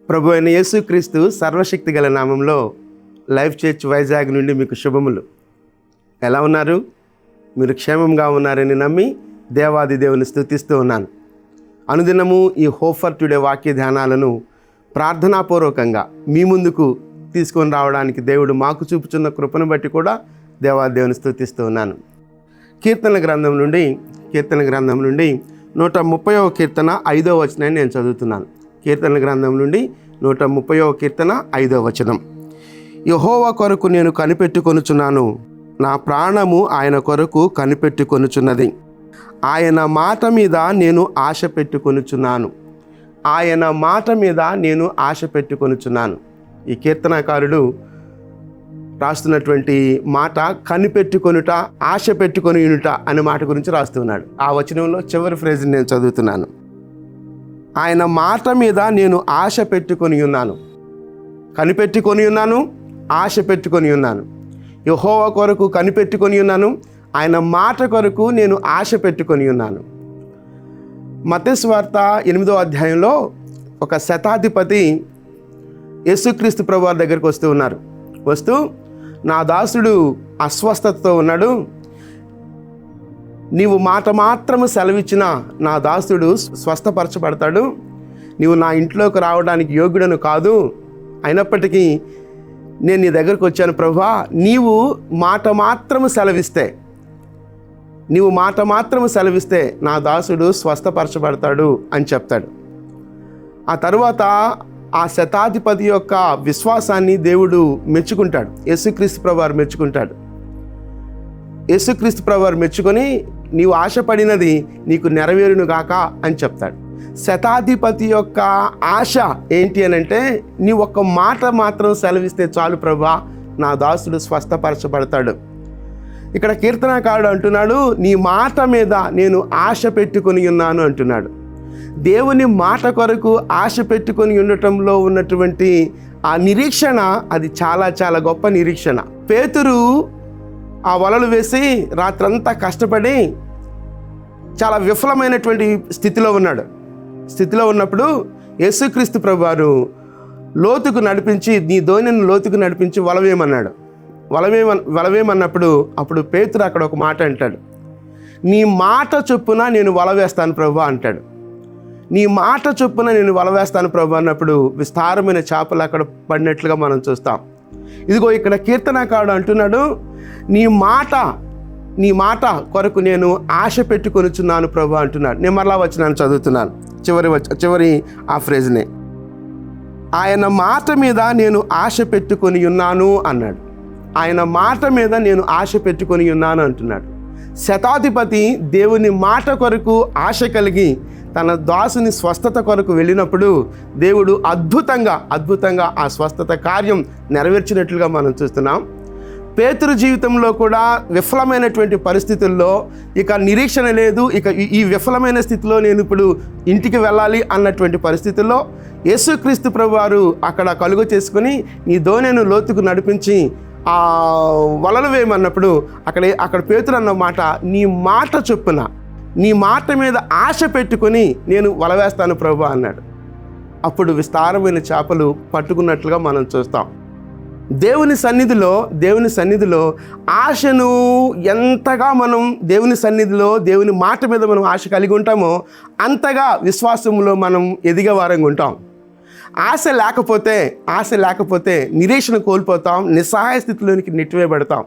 ప్రభు అయిన యేసుక్రీస్తు సర్వశక్తి గల నామంలో లైఫ్ చర్చ్ వైజాగ్ నుండి మీకు శుభములు. ఎలా ఉన్నారు? మీరు క్షేమంగా ఉన్నారని నమ్మి దేవాది దేవుని స్తుతిస్తూ ఉన్నాను. అనుదినము ఈ హోప్ ఫర్ టుడే వాక్య ధ్యానాలను ప్రార్థనాపూర్వకంగా మీ ముందుకు తీసుకొని రావడానికి దేవుడు మాకు చూపుచున్న కృపను బట్టి కూడా దేవాది దేవుని స్తుతిస్తూ ఉన్నాను. కీర్తన గ్రంథం నుండి 130వ కీర్తన 5వ వచనాన్ని నేను చదువుతున్నాను. కీర్తన గ్రంథం నుండి 130వ కీర్తన 5వ వచనం. యెహోవా కొరకు నేను కనిపెట్టుకొనుచున్నాను, నా ప్రాణము ఆయన కొరకు కనిపెట్టుకొనుచున్నది. ఆయన మాట మీద నేను ఆశ పెట్టుకొనుచున్నాను. ఆయన మాట మీద నేను ఆశ పెట్టుకొనుచున్నాను. ఈ కీర్తనకారుడు రాస్తున్నటువంటి మాట కనిపెట్టుకొనుట, ఆశ పెట్టుకొనియునుట అనే మాట గురించి రాస్తున్నాడు. ఆ వచనంలో చివరి ఫ్రేజ్ని నేను చదువుతున్నాను. ఆయన మాట మీద నేను ఆశ పెట్టుకొని ఉన్నాను, కనిపెట్టుకొని ఉన్నాను, ఆశ పెట్టుకొని ఉన్నాను. యెహోవా కొరకు కనిపెట్టుకొని ఉన్నాను, ఆయన మాట కొరకు నేను ఆశ పెట్టుకొని ఉన్నాను. మత్తయి సువార్త 8వ అధ్యాయంలో ఒక శతాధిపతి యేసుక్రీస్తు ప్రభువారి దగ్గరికి వస్తూ నా దాసుడు అస్వస్థతతో ఉన్నాడు, నీవు మాట మాత్రము సెలవిచ్చినా నా దాసుడు స్వస్థపరచబడతాడు, నీవు నా ఇంట్లోకి రావడానికి యోగ్యుడను కాదు, అయినప్పటికీ నేను నీ దగ్గరకు వచ్చాను ప్రభువా, నీవు మాట మాత్రము సెలవిస్తే నా దాసుడు స్వస్థపరచబడతాడు అని చెప్తాడు. ఆ తరువాత ఆ శతాధిపతి యొక్క విశ్వాసాన్ని దేవుడు మెచ్చుకుంటాడు. యేసుక్రీస్తు ప్రభువారు మెచ్చుకొని నీవు ఆశపడినది నీకు నెరవేరును గాక అని చెప్తాడు. శతాధిపతి యొక్క ఆశ ఏంటి అని అంటే, నీ ఒక్క మాట మాత్రం సెలవిస్తే చాలు ప్రభువా, నా దాసుడు స్వస్థపరచబడతాడు. ఇక్కడ కీర్తనకారుడు అంటున్నాడు, నీ మాట మీద నేను ఆశ పెట్టుకొని ఉన్నాను అంటున్నాడు. దేవుని మాట కొరకు ఆశ పెట్టుకొని ఉండటంలో ఉన్నటువంటి ఆ నిరీక్షణ, అది చాలా చాలా గొప్ప నిరీక్షణ. పేతురు ఆ వలలు వేసి రాత్రంతా కష్టపడి చాలా విఫలమైనటువంటి స్థితిలో ఉన్నప్పుడు యేసుక్రీస్తు ప్రభువారు లోతుకు నడిపించి, నీ దోణిని లోతుకు నడిపించి వలవేమన్నాడు. వలవేమన్నప్పుడు అప్పుడు పేతురు అక్కడ ఒక మాట అంటాడు, నీ మాట చొప్పున నేను వల వేస్తాను ప్రభు అంటాడు. నీ మాట చొప్పున నేను వల వేస్తాను ప్రభు అన్నప్పుడు విస్తారమైన చేపలు అక్కడ పడినట్లుగా మనం చూస్తాం. ఇదిగో ఇక్కడ కీర్తనకారుడు అంటున్నాడు, నీ మాట కొరకు నేను ఆశ పెట్టుకొనుచున్నాను ప్రభు అంటున్నాడు. నేను మరలా వచనాన్ని చదువుతున్నాను, చివరి ఆ ఫ్రేజ్నే. ఆయన మాట మీద నేను ఆశ పెట్టుకొని ఉన్నాను అన్నాడు. ఆయన మాట మీద నేను ఆశ పెట్టుకొని ఉన్నాను అంటున్నాడు. శతాధిపతి దేవుని మాట కొరకు ఆశ కలిగి తన దాసుని స్వస్థత కొరకు వెళ్ళినప్పుడు దేవుడు అద్భుతంగా ఆ స్వస్థత కార్యం నెరవేర్చినట్లుగా మనం చూస్తున్నాం. పేతురు జీవితంలో కూడా విఫలమైనటువంటి పరిస్థితుల్లో ఇక నిరీక్షణ లేదు, ఇక ఈ విఫలమైన స్థితిలో నేను ఇప్పుడు ఇంటికి వెళ్ళాలి అన్నటువంటి పరిస్థితుల్లో యేసుక్రీస్తు ప్రభువారు అక్కడ కలుగు చేసుకుని నీ దోణిను లోతుకు నడిపించి ఆ వలలు వేయమన్నప్పుడు అక్కడ పేతురు అన్న మాట, నీ మాట చొప్పున, నీ మాట మీద ఆశ పెట్టుకొని నేను వల వేస్తాను ప్రభు అన్నాడు. అప్పుడు విస్తారమైన చేపలు పట్టుకున్నట్లుగా మనం చూస్తాం. దేవుని సన్నిధిలో ఆశను ఎంతగా మనం దేవుని మాట మీద మనం ఆశ కలిగి ఉంటామో అంతగా విశ్వాసంలో మనం ఎదిగే వారంగా ఉంటాం. ఆశ లేకపోతే నిరీక్షణ కోల్పోతాం, నిస్సహాయ స్థితిలోనికి నెట్టివేయబడతాం.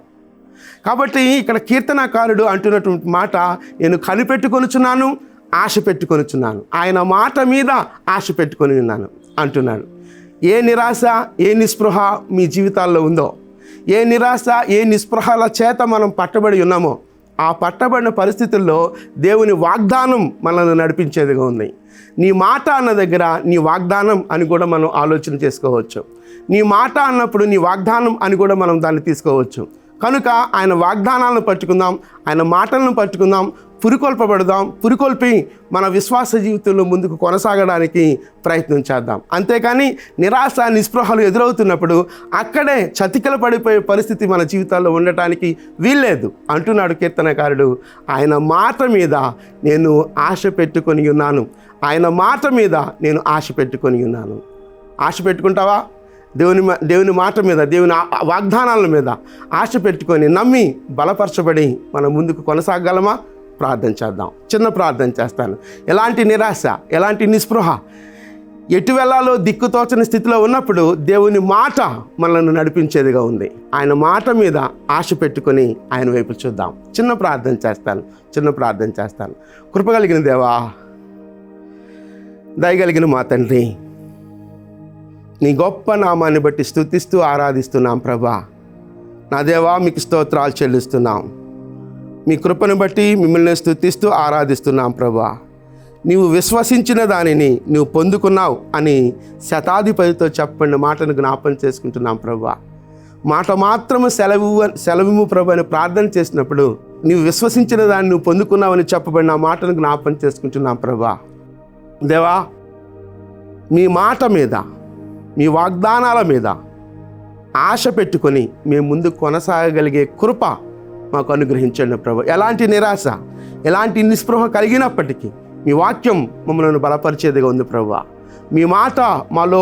కాబట్టి ఇక్కడ కీర్తనకారుడు అంటున్నటువంటి మాట, నేను కనిపెట్టుకొనుచున్నాను, ఆశ పెట్టుకొనుచున్నాను, ఆయన మాట మీద ఆశ పెట్టుకొని ఉన్నాను అంటున్నాడు. ఏ నిరాశ, ఏ నిస్పృహ మీ జీవితాల్లో ఉందో, ఏ నిరాశ, ఏ నిస్పృహల చేత మనం పట్టబడి ఉన్నామో, ఆ పట్టబడిన పరిస్థితుల్లో దేవుని వాగ్దానం మనల్ని నడిపించేదిగా ఉంది. నీ మాట అన్న దగ్గర నీ వాగ్దానం అని కూడా మనం ఆలోచన చేసుకోవచ్చు. నీ మాట అన్నప్పుడు నీ వాగ్దానం అని కూడా మనం దాన్ని తీసుకోవచ్చు. కనుక ఆయన వాగ్దానాలను పట్టుకుందాం, ఆయన మాటలను పట్టుకుందాం, పురికొల్పి మన విశ్వాస జీవితంలో ముందుకు కొనసాగడానికి ప్రయత్నం చేద్దాం. అంతేకాని నిరాశ, నిస్పృహలు ఎదురవుతున్నప్పుడు అక్కడే చతికిల పడిపోయే పరిస్థితి మన జీవితాల్లో ఉండటానికి వీల్లేదు అంటున్నాడు కీర్తనకారుడు. ఆయన మాట మీద నేను ఆశ పెట్టుకొని ఉన్నాను, ఆశ పెట్టుకుంటావా? దేవుని మాట మీద, దేవుని వాగ్దానాల మీద ఆశ పెట్టుకొని నమ్మి బలపరచబడి మనం ముందుకు కొనసాగలమా? ప్రార్థన చేద్దాం. చిన్న ప్రార్థన చేస్తాను. ఎలాంటి నిరాశ, ఎలాంటి నిస్పృహ, ఎటు వెళ్ళాలో దిక్కుతోచని స్థితిలో ఉన్నప్పుడు దేవుని మాట మనల్ని నడిపించేదిగా ఉంది. ఆయన మాట మీద ఆశ పెట్టుకొని ఆయన వైపు చూద్దాం. చిన్న ప్రార్థన చేస్తాను. కృపగలిగిన దేవా, దయగలిగిన మా తండ్రి, నీ గొప్ప నామాన్ని బట్టి స్తుతిస్తూ ఆరాధిస్తున్నాం ప్రభా. నా దేవా, మీకు స్తోత్రాలు చెల్లిస్తున్నాం. మీ కృపను బట్టి మిమ్మల్ని స్తుతిస్తూ ఆరాధిస్తున్నాం ప్రభా. నీవు విశ్వసించిన దానిని నువ్వు పొందుకున్నావు అని శతాధిపతితో చెప్పండి మాటను జ్ఞాపం చేసుకుంటున్నాం ప్రభా. మాట మాత్రము సెలవు ప్రభు అని ప్రార్థన చేసినప్పుడు నీవు విశ్వసించిన దాన్ని నువ్వు పొందుకున్నావని చెప్పబడిన మాటను జ్ఞాపం చేసుకుంటున్నాం ప్రభా. దేవా, మీ మాట మీద, మీ వాగ్దానాల మీద ఆశ పెట్టుకొని మేము ముందు కొనసాగగలిగే కృప మాకు అనుగ్రహించండి ప్రభు. ఎలాంటి నిరాశ, ఎలాంటి నిస్పృహ కలిగినప్పటికీ మీ వాక్యం మమ్మల్ని బలపరిచేదిగా ఉంది ప్రభువా. మీ మాట మాలో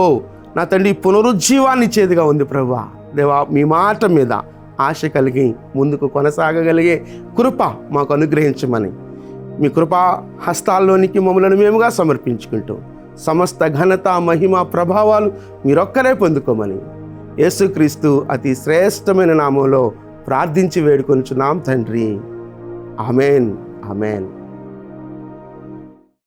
నా తండ్రి పునరుజ్జీవాన్ని ఇచ్చేదిగా ఉంది ప్రభువా. దేవా, మీ మాట మీద ఆశ కలిగి ముందుకు కొనసాగగలిగే కృప మాకు అనుగ్రహించమని మీ కృపా హస్తాల్లోనికి మమ్మల్ని మేముగా సమర్పించుకుంటూ సమస్త ఘనత, మహిమ, ప్రభావాలు మీరొక్కరే పొందుకోమని యేసుక్రీస్తు అతి శ్రేష్టమైన నామంలో ప్రార్థించి వేడుకొనుచున్నాం తండ్రి. ఆమేన్, ఆమేన్.